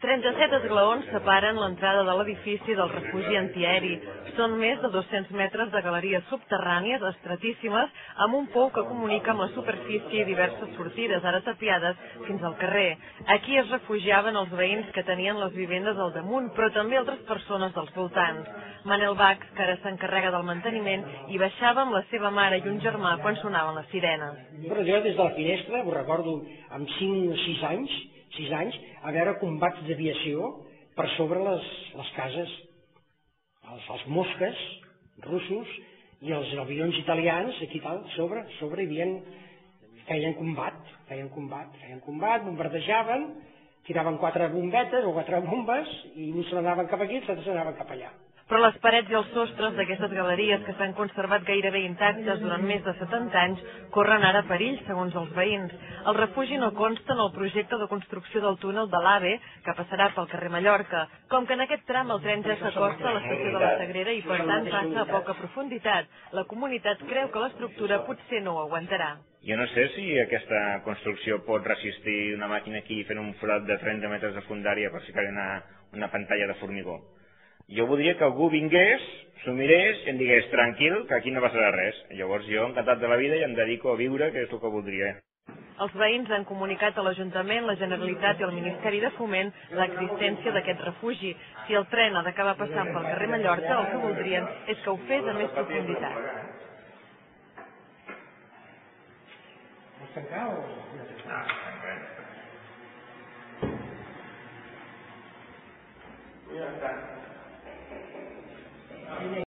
37 esglaons separen l'entrada de l'edifici del refugi antiaeri. Són més de 200 metres de galeries subterrànies estratíssimes amb un pou que comunica amb la superfície i diverses sortides, ara tapiades, fins al carrer. Aquí es refugiaven els veïns que tenien les vivendes al damunt, però també altres persones dels voltants. Manel Bach, que ara s'encarrega del manteniment, hi baixava amb la seva mare i un germà quan sonaven les sirenes. Però jo des de la finestra, ho recordo amb 5 o 6 anys, a veure combats d'aviació per sobre les cases. Els mosques russos i els avions italians aquí tal, sobre feien combat, bombardejaven, tiraven 4 bombetes o 4 bombes i uns se n'anaven cap aquí i els altres se n'anaven cap allà. Però les parets i els sostres d'aquestes galeries, que s'han conservat gairebé intactes durant més de 70 anys, corren ara perill, segons els veïns. El refugi no consta en el projecte de construcció del túnel de l'AVE, que passarà pel carrer Mallorca. Com que en aquest tram el tren ja s'acosta a l'estació de la Sagrera i, per tant, passa a poca profunditat. La comunitat creu que l'estructura potser no ho aguantarà. Jo no sé si aquesta construcció pot resistir una màquina aquí fent un forat de 30 metres de fondària per ficar una pantalla de formigó. Jo voldria que algú vingués, s'ho mirés i em digués tranquil, que aquí no passarà res. Llavors jo, encantat de la vida, i em dedico a viure, que és el que voldria. Els veïns han comunicat a l'Ajuntament, la Generalitat i el Ministeri de Foment l'existència d'aquest refugi. Si el tren ha d'acabar passant pel carrer Mallorca, el que voldrien és que ho fes a més profunditat. Vols tancar o...? Ja està.